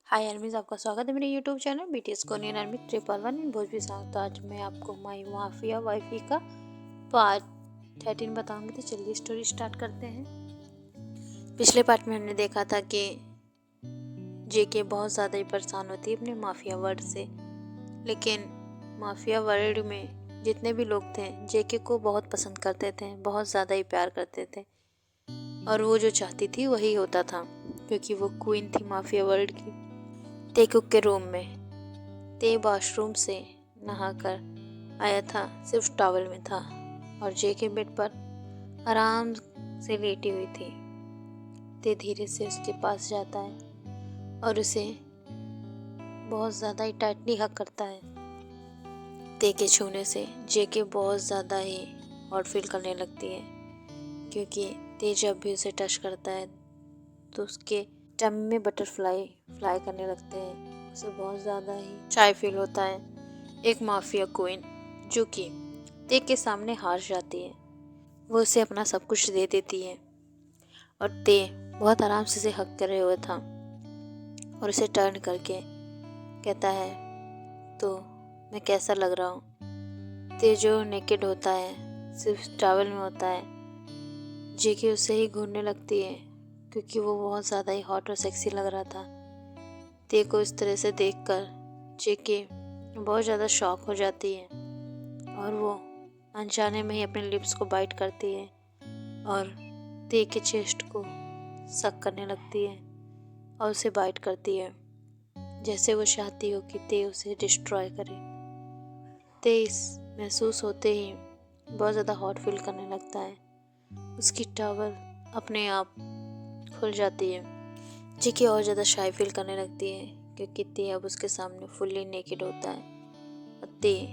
हाय आर्मीज, आपका स्वागत है मेरे YouTube channel BTS Korean army 111 इन भोजपुरी सॉन्ग। तो आज मैं आपको माई माफिया वाइफी का पार्ट 13 बताऊंगी। तो चलिए स्टोरी स्टार्ट करते हैं। पिछले पार्ट में हमने देखा था कि जेके बहुत ज़्यादा ही परेशान होती है अपने माफिया वर्ड से, लेकिन माफिया वर्ड में जितने भी लोग थे जेके को बहुत पसंद करते थे, बहुत ज़्यादा ही प्यार करते थे और वो जो चाहती थी वही होता था, क्योंकि वो क्वीन थी माफिया वर्ल्ड की। तेकुक के रूम में ते वॉशरूम से नहाकर आया था, सिर्फ टॉवल में था और जेके बेड पर आराम से लेटी हुई थी। ते धीरे से उसके पास जाता है और उसे बहुत ज़्यादा ही टाइटली हग करता है। ते के छूने से जेके बहुत ज़्यादा ही हॉट फील करने लगती है, क्योंकि ते जब भी उसे टच करता है तो उसके टमी में बटरफ्लाई फ्लाई करने लगते हैं। उसे बहुत ज़्यादा ही शाय फील होता है। एक माफिया क्वीन जो कि ते के सामने हार जाती है, वो उसे अपना सब कुछ दे देती है और ते बहुत आराम से उसे हक करे हुए था और उसे टर्न करके कहता है, तो मैं कैसा लग रहा हूँ। ते जो नेकेड होता है, सिर्फ टॉवल में होता है, जेके उसे ही घूरने लगती है क्योंकि वो बहुत ज़्यादा ही हॉट और सेक्सी लग रहा था। ते को इस तरह से देखकर जेके बहुत ज़्यादा शॉक हो जाती है और वो अनजाने में ही अपने लिप्स को बाइट करती है और ते के चेस्ट को सक करने लगती है और उसे बाइट करती है, जैसे वो चाहती हो कि ते उसे डिस्ट्रॉय करे। ते इस महसूस होते ही बहुत ज़्यादा हॉट फील करने लगता है। उसकी टॉवल अपने आप खुल जाती है। जेके और ज़्यादा शाय फील करने लगती है क्योंकि ते अब उसके सामने फुल्ली नेकेड होता है और ते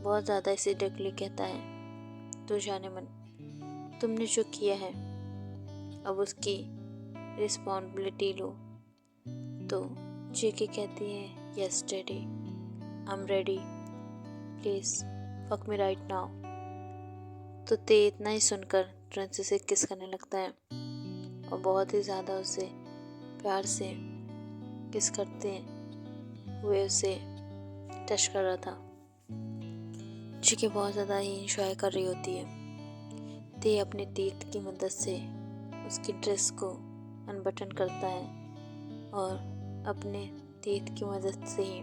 बहुत ज़्यादा इसे डायरेक्टली कहता है, तो जाने मन, तुमने जो किया है अब उसकी रिस्पॉन्सिबिलिटी लो। तो जेके कहती है, yes daddy, I am ready, please fuck me right now. तो ते इतना ही सुनकर तुरंत से उसे किस करने लगता है और बहुत ही ज़्यादा उसे प्यार से किस करते हुए उसे टच कर रहा था। जेके बहुत ज़्यादा ही इंजॉय कर रही होती है। ते अपने टीथ की मदद से उसकी ड्रेस को अनबटन करता है और अपने टीथ की मदद से ही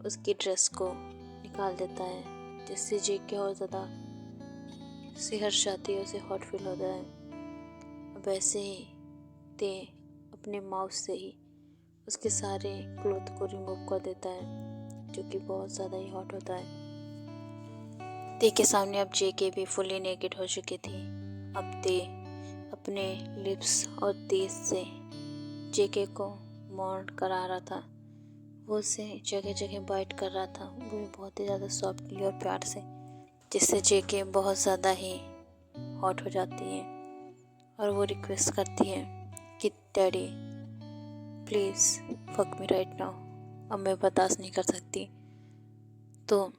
उसकी ड्रेस को निकाल देता है, जिससे जेके और ज़्यादा सिहर जाती है, उसे हॉट फील होता है। वैसे ही ते अपने माउथ से ही उसके सारे क्लोथ को रिमूव कर देता है, जो कि बहुत ज़्यादा ही हॉट होता है। ते के सामने अब जेके भी फुली नेकेड हो चुकी थी। अब ते अपने लिप्स और टीथ से जेके को मॉर्न करा रहा था, वो उसे जगह जगह बाइट कर रहा था, वो भी बहुत ही ज़्यादा सॉफ्टली और प्यार से, जिससे जेके बहुत ज़्यादा ही हॉट हो जाती है और वो रिक्वेस्ट करती है कि daddy please fuck me right now, अब मैं बर्दाश्त नहीं कर सकती। तो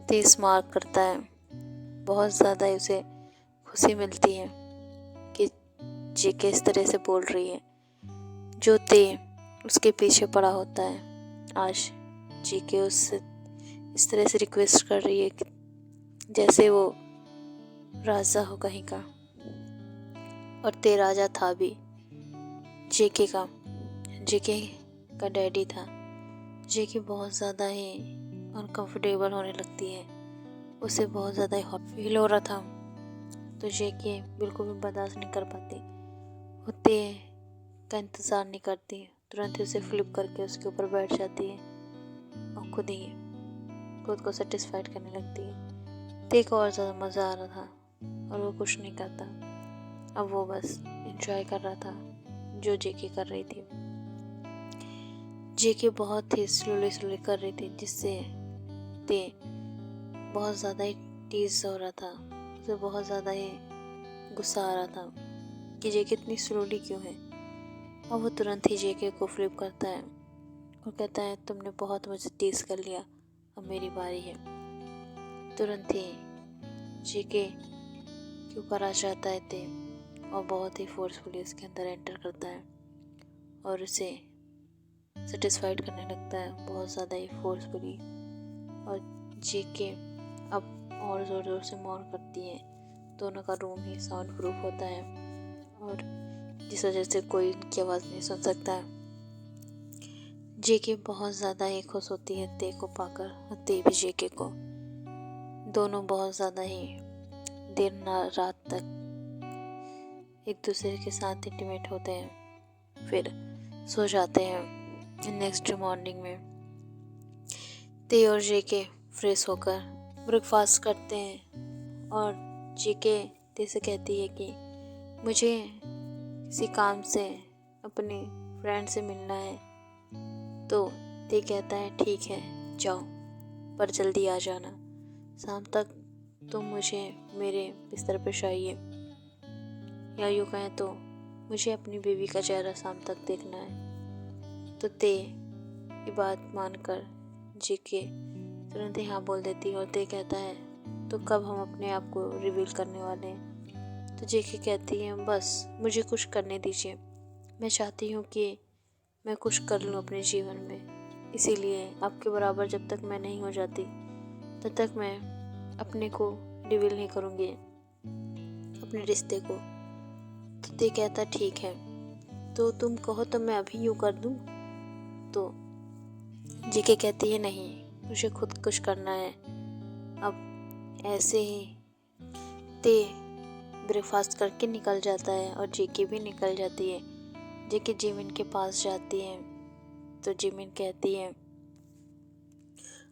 ते स्मार्ट करता है, बहुत ज़्यादा ही उसे खुशी मिलती है कि जेके इस तरह से बोल रही है। जो ते उसके पीछे पड़ा होता है, आज जेके उससे इस तरह से रिक्वेस्ट कर रही है कि जैसे वो राजा हो कहीं का, और ते राजा था भी, जेके का डैडी था। जेके बहुत ज़्यादा ही अनकंफर्टेबल होने लगती है, उसे बहुत ज़्यादा ही हॉट फील हो रहा था। तो जेके बिल्कुल भी बर्दाश्त नहीं कर पाती, वो ते का इंतज़ार नहीं करती, तुरंत ही उसे फ्लिप करके उसके ऊपर बैठ जाती है और खुद को सेटिस्फाइड करने लगती है। ते को और ज़्यादा मज़ा आ रहा था और वो कुछ नहीं करता, अब वो बस एंजॉय कर रहा था जो जेके कर रही थी। जेके बहुत ही स्लोली कर रही थी, जिससे ते बहुत ज़्यादा ही टीज हो रहा था, उसे बहुत ज़्यादा ही गुस्सा आ रहा था कि जेके इतनी स्लोली क्यों है। और वो तुरंत ही जेके को फ्लिप करता है और कहता है, तुमने बहुत मुझे टीज कर लिया, अब मेरी बारी है। तुरंत ही जेके के ऊपर आ जाता है ते और बहुत ही फोर्सफुली उसके अंदर एंटर करता है और उसे सेटिस्फाइड करने लगता है बहुत ज़्यादा ही फोर्सफुली। और जेके अब और ज़ोर ज़ोर से मौन करती है। दोनों का रूम ही साउंड प्रूफ होता है और जिस वजह से कोई उनकी आवाज़ नहीं सुन सकता है। जेके बहुत ज़्यादा ही खुश होती है ते को पाकर और ते भी जेके को। दोनों बहुत ज़्यादा ही देर रात तक एक दूसरे के साथ इंटीमेट होते हैं, फिर सो जाते हैं। नेक्स्ट मॉर्निंग में ते और जेके फ्रेश होकर ब्रेकफास्ट करते हैं और जेके ते से कहती है कि मुझे किसी काम से अपनी फ्रेंड से मिलना है। तो ते कहता है ठीक है जाओ, पर जल्दी आ जाना, शाम तक तुम मुझे मेरे बिस्तर पर चाहिए, या यूँ कहें तो मुझे अपनी बीवी का चेहरा शाम तक देखना है। तो ते ये बात मानकर जेके तुरंत ही हाँ बोल देती है और ते कहता है तो कब हम अपने आप को रिवील करने वाले हैं। तो जेके कहती है बस मुझे कुछ करने दीजिए, मैं चाहती हूँ कि मैं कुछ कर लूँ अपने जीवन में, इसीलिए आपके बराबर जब तक मैं नहीं हो जाती तब तक मैं अपने को रिवील नहीं करूँगी, अपने रिश्ते को। तो ते कहता ठीक है, तो तुम कहो तो मैं अभी यूँ कर दूँ। तो जेके कहती है नहीं, मुझे खुद कुछ करना है। अब ऐसे ही ते ब्रेकफास्ट करके निकल जाता है और जेके भी निकल जाती है। जेके जिमिन के पास जाती है तो जिमिन कहती है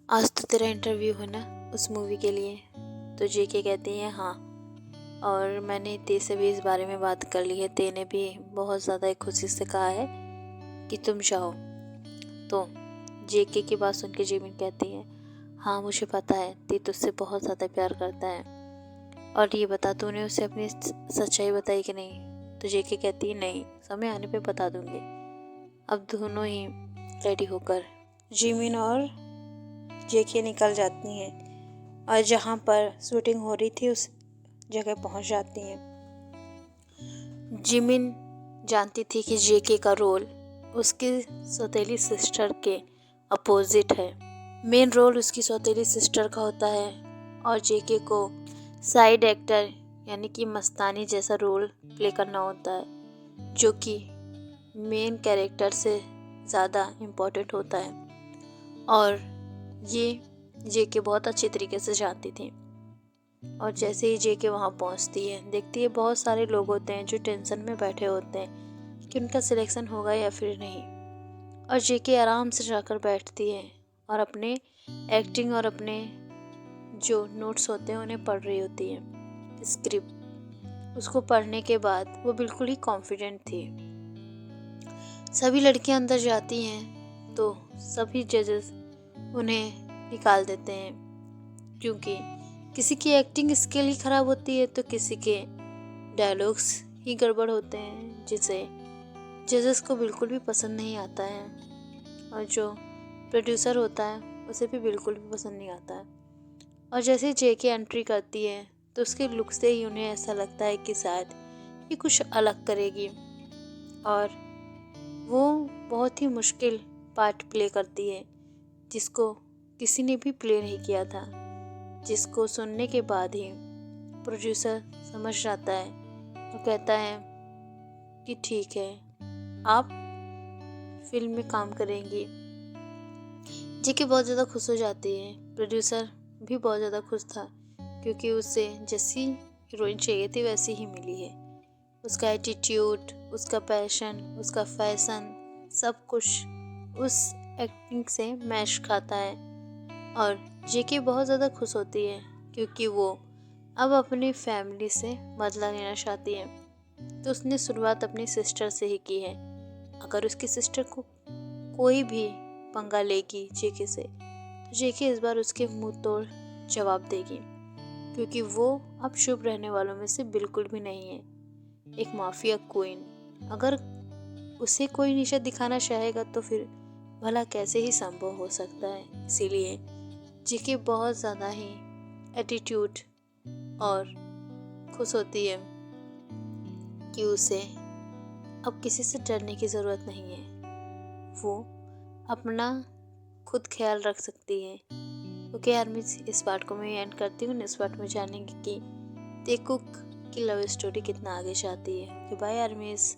आज तो तेरा इंटरव्यू है ना उस मूवी के लिए। तो जेके कहती है हाँ, और मैंने ते से भी इस बारे में बात कर ली है, ते ने भी बहुत ज़्यादा खुशी से कहा है कि तुम जाओ। तो जेके की बात सुन के जिमिन कहती है हाँ मुझे पता है, ते तुझसे बहुत ज़्यादा प्यार करता है, और ये बता तूने उसे अपनी सच्चाई बताई कि नहीं। तो जेके कहती है नहीं, समय आने पे बता दूंगी। अब दोनों ही रेडी होकर जिमिन और जेके निकल जाती हैं और जहाँ पर शूटिंग हो रही थी उस जगह पहुँच जाती हैं। जिमिन जानती थी कि जेके का रोल उसकी सौतेली सिस्टर के अपोजिट है। मेन रोल उसकी सौतेली सिस्टर का होता है और जेके को साइड एक्टर यानी कि मस्तानी जैसा रोल प्ले करना होता है, जो कि मेन कैरेक्टर से ज़्यादा इम्पोर्टेंट होता है। और ये जेके बहुत अच्छी तरीके से जानती थी। और जैसे ही जेके वहाँ पहुँचती है, देखती है बहुत सारे लोग होते हैं जो टेंशन में बैठे होते हैं कि उनका सिलेक्शन होगा या फिर नहीं। और जेके आराम से जाकर बैठती है और अपने एक्टिंग और अपने जो नोट्स होते हैं उन्हें पढ़ रही होती है, स्क्रिप्ट। उसको पढ़ने के बाद वो बिल्कुल ही कॉन्फिडेंट थी। सभी लड़कियां अंदर जाती हैं तो सभी जजेस उन्हें निकाल देते हैं, क्योंकि किसी की एक्टिंग स्किल ही ख़राब होती है तो किसी के डायलॉग्स ही गड़बड़ होते हैं, जिसे जजेस को बिल्कुल भी पसंद नहीं आता है और जो प्रोड्यूसर होता है उसे भी बिल्कुल भी पसंद नहीं आता है। और जैसे जेके एंट्री करती है तो उसके लुक से ही उन्हें ऐसा लगता है कि शायद ये कुछ अलग करेगी, और वो बहुत ही मुश्किल पार्ट प्ले करती है जिसको किसी ने भी प्ले नहीं किया था, जिसको सुनने के बाद ही प्रोड्यूसर समझ जाता है और कहता है कि ठीक है आप फिल्म में काम करेंगी। जेके बहुत ज़्यादा खुश हो जाती है। प्रोड्यूसर भी बहुत ज़्यादा खुश था क्योंकि उसे जैसी हीरोइन चाहिए थी वैसी ही मिली है। उसका एटीट्यूड, उसका पैशन, उसका फैशन, सब कुछ उस एक्टिंग से मैच खाता है। और जेके बहुत ज़्यादा खुश होती है क्योंकि वो अब अपनी फैमिली से बदला लेना चाहती है। तो उसने शुरुआत अपनी सिस्टर से ही की है। अगर उसकी सिस्टर को कोई भी पंगा लेगी जेके से तो जेके इस बार उसके मुंह तोड़ जवाब देगी, क्योंकि वो अब चुप रहने वालों में से बिल्कुल भी नहीं है। एक माफिया क्वीन, अगर उसे कोई नीचा दिखाना चाहेगा तो फिर भला कैसे ही संभव हो सकता है। इसीलिए जेके बहुत ज़्यादा ही एटीट्यूड और खुश होती है कि उसे अब किसी से डरने की ज़रूरत नहीं है। वो अपना खुद ख्याल रख सकती है। ओके आर्मीज, इस पार्ट को मैं एंड करती हूँ। इस पार्ट में जानेंगे कि ते कुक की लव स्टोरी कितना आगे जाती है। Okay bye आर्मीज।